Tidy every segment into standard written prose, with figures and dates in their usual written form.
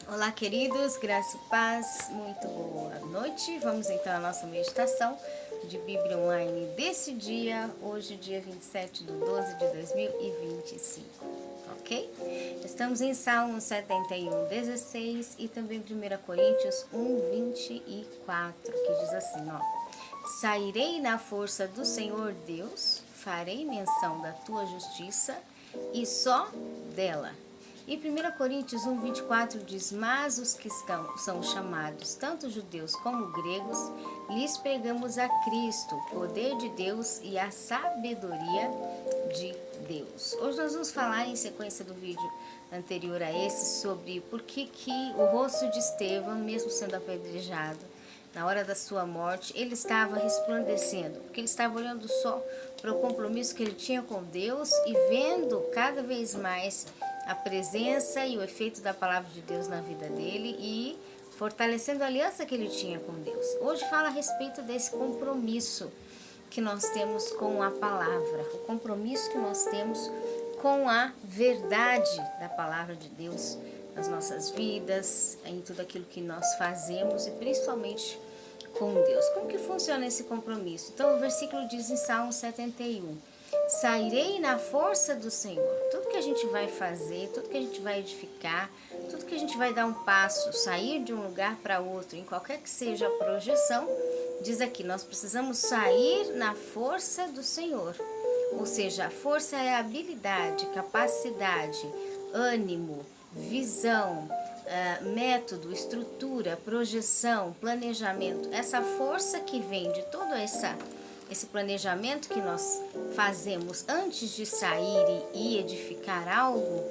Olá, queridos, graça e paz, muito boa noite. Vamos então à nossa meditação de Bíblia Online desse dia, hoje, dia 27/12/2025, ok? Estamos em Salmos 71:16 e também 1 Coríntios 1:24, que diz assim, ó: Sairei na força do Senhor Deus, farei menção da tua justiça e só dela. E 1 Coríntios 1:24 diz: Mas os que são chamados, tanto judeus como gregos, lhes pregamos a Cristo, poder de Deus e a sabedoria de Deus. Hoje nós vamos falar, em sequência do vídeo anterior a esse, sobre por que o rosto de Estevão, mesmo sendo apedrejado, na hora da sua morte, ele estava resplandecendo, porque ele estava olhando só para o compromisso que ele tinha com Deus e vendo cada vez mais a presença e o efeito da palavra de Deus na vida dele e fortalecendo a aliança que ele tinha com Deus. Hoje fala a respeito desse compromisso que nós temos com a palavra, o compromisso que nós temos com a verdade da palavra de Deus nas nossas vidas, em tudo aquilo que nós fazemos e principalmente com Deus. Como que funciona esse compromisso? Então o versículo diz em Salmo 71: Sairei na força do Senhor. Tudo que a gente vai fazer, tudo que a gente vai edificar, tudo que a gente vai dar um passo, sair de um lugar para outro, em qualquer que seja a projeção, diz aqui, nós precisamos sair na força do Senhor. Ou seja, a força é a habilidade, capacidade, ânimo, visão, método, estrutura, projeção, planejamento. Essa força que vem de todo esse planejamento que nós fazemos antes de sair e edificar algo,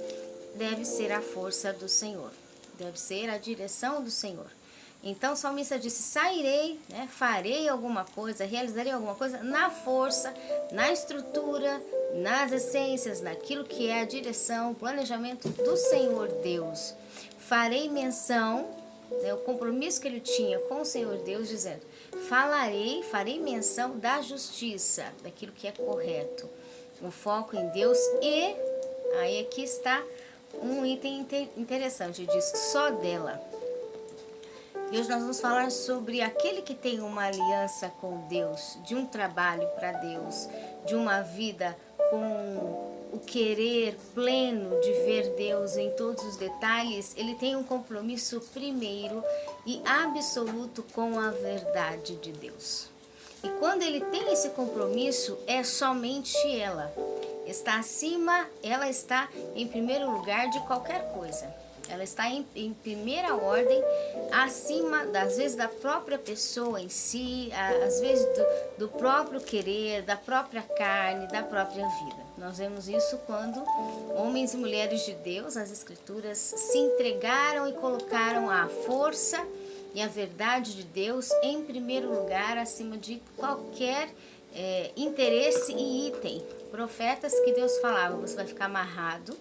deve ser a força do Senhor, deve ser a direção do Senhor. Então o salmista disse: sairei, farei alguma coisa, realizarei alguma coisa na força, na estrutura, nas essências, naquilo que é a direção, o planejamento do Senhor Deus. Farei menção, o compromisso que ele tinha com o Senhor Deus, dizendo: farei menção da justiça, daquilo que é correto, o foco em Deus. E aí aqui está um item interessante, diz só dela. E hoje nós vamos falar sobre aquele que tem uma aliança com Deus, de um trabalho para Deus, de uma vida com o querer pleno de ver Deus em todos os detalhes. Ele tem um compromisso primeiro e absoluto com a verdade de Deus. E quando ele tem esse compromisso, é somente ela está acima, ela está em primeiro lugar de qualquer coisa. Ela está em primeira ordem, acima, às vezes, da própria pessoa em si, às vezes do próprio querer, da própria carne, da própria vida. Nós vemos isso quando homens e mulheres de Deus, as Escrituras, se entregaram e colocaram a força e a verdade de Deus em primeiro lugar, acima de qualquer interesse e item. Profetas que Deus falava: você vai ficar amarrado,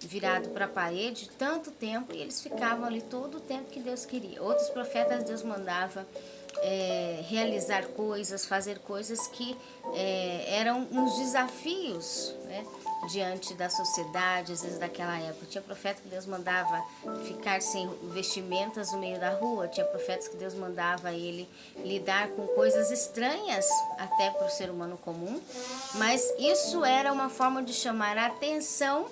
virado para a parede tanto tempo, e eles ficavam ali todo o tempo que Deus queria. Outros profetas Deus mandava realizar coisas, fazer coisas que eram uns desafios, diante da sociedade, às vezes daquela época. Tinha profeta que Deus mandava ficar sem vestimentas no meio da rua, tinha profetas que Deus mandava ele lidar com coisas estranhas até para o ser humano comum, mas isso era uma forma de chamar a atenção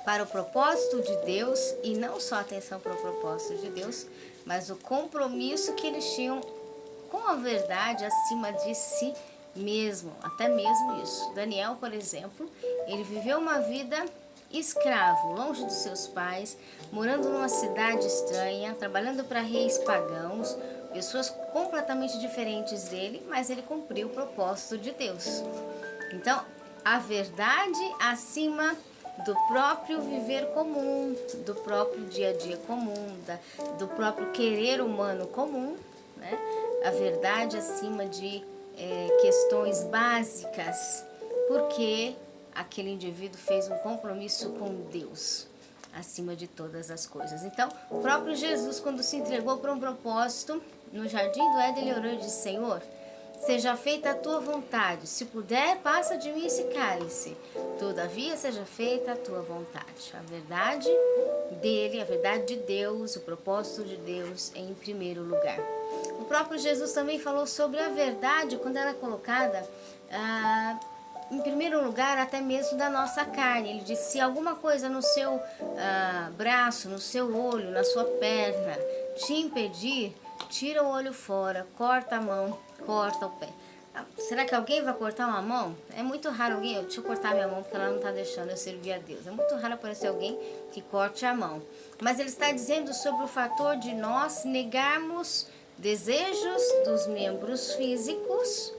para o propósito de Deus, e não só atenção para o propósito de Deus, mas o compromisso que eles tinham com a verdade acima de si mesmo, até mesmo isso. Daniel, por exemplo, ele viveu uma vida escravo, longe dos seus pais, morando numa cidade estranha, trabalhando para reis pagãos, pessoas completamente diferentes dele, mas ele cumpriu o propósito de Deus. Então, a verdade acima do próprio viver comum, do próprio dia a dia comum, do próprio querer humano comum, a verdade acima de questões básicas, porque aquele indivíduo fez um compromisso com Deus acima de todas as coisas. Então, o próprio Jesus, quando se entregou para um propósito no jardim do Éden, ele orou e disse: Senhor, seja feita a tua vontade. Se puder, passa de mim esse cálice. Todavia, seja feita a tua vontade. A verdade dele, a verdade de Deus, o propósito de Deus em primeiro lugar. O próprio Jesus também falou sobre a verdade quando ela é colocada em primeiro lugar, até mesmo da nossa carne. Ele disse: se alguma coisa no seu braço, no seu olho, na sua perna te impedir, tira o olho fora, corta a mão, corta o pé. Será que alguém vai cortar uma mão? É muito raro alguém, deixa eu cortar minha mão porque ela não está deixando eu servir a Deus. É muito raro aparecer alguém que corte a mão. Mas ele está dizendo sobre o fator de nós negarmos desejos dos membros físicos,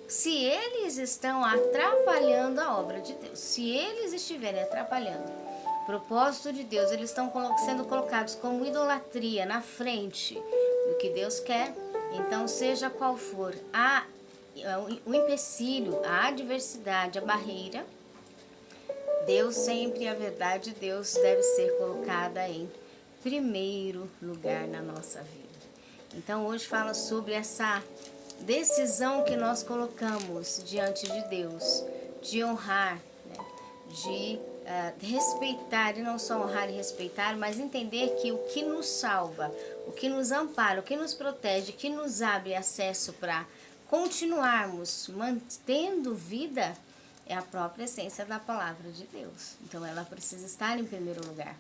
se eles estão atrapalhando a obra de Deus. Se eles estiverem atrapalhando o propósito de Deus, eles estão sendo colocados como idolatria na frente do que Deus quer. Então, seja qual for o empecilho, a adversidade, a barreira, Deus sempre, a verdade de Deus deve ser colocada em primeiro lugar na nossa vida. Então hoje fala sobre essa decisão que nós colocamos diante de Deus, de honrar, né? De respeitar, e não só honrar e respeitar, mas entender que o que nos salva, o que nos ampara, o que nos protege, o que nos abre acesso para continuarmos mantendo vida é a própria essência da palavra de Deus. Então ela precisa estar em primeiro lugar.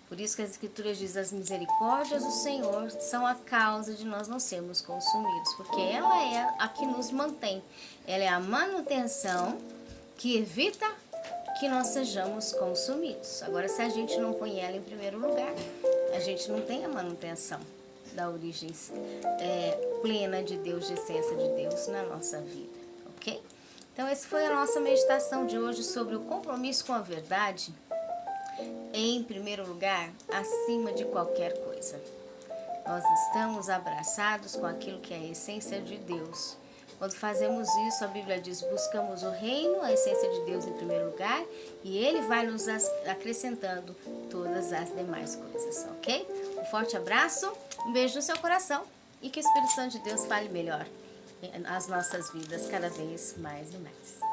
Por isso que as escrituras dizem: as misericórdias do Senhor são a causa de nós não sermos consumidos, porque ela é a que nos mantém. Ela é a manutenção que evita que nós sejamos consumidos. Agora, se a gente não põe ela em primeiro lugar, a gente não tem a manutenção da origem plena de Deus, de essência de Deus na nossa vida, ok? Então, essa foi a nossa meditação de hoje sobre o compromisso com a verdade em primeiro lugar, acima de qualquer coisa. Nós estamos abraçados com aquilo que é a essência de Deus. Quando fazemos isso, a Bíblia diz: buscamos o reino, a essência de Deus em primeiro lugar, e Ele vai nos acrescentando todas as demais coisas, ok? Um forte abraço, um beijo no seu coração e que o Espírito Santo de Deus fale melhor as nossas vidas cada vez mais e mais.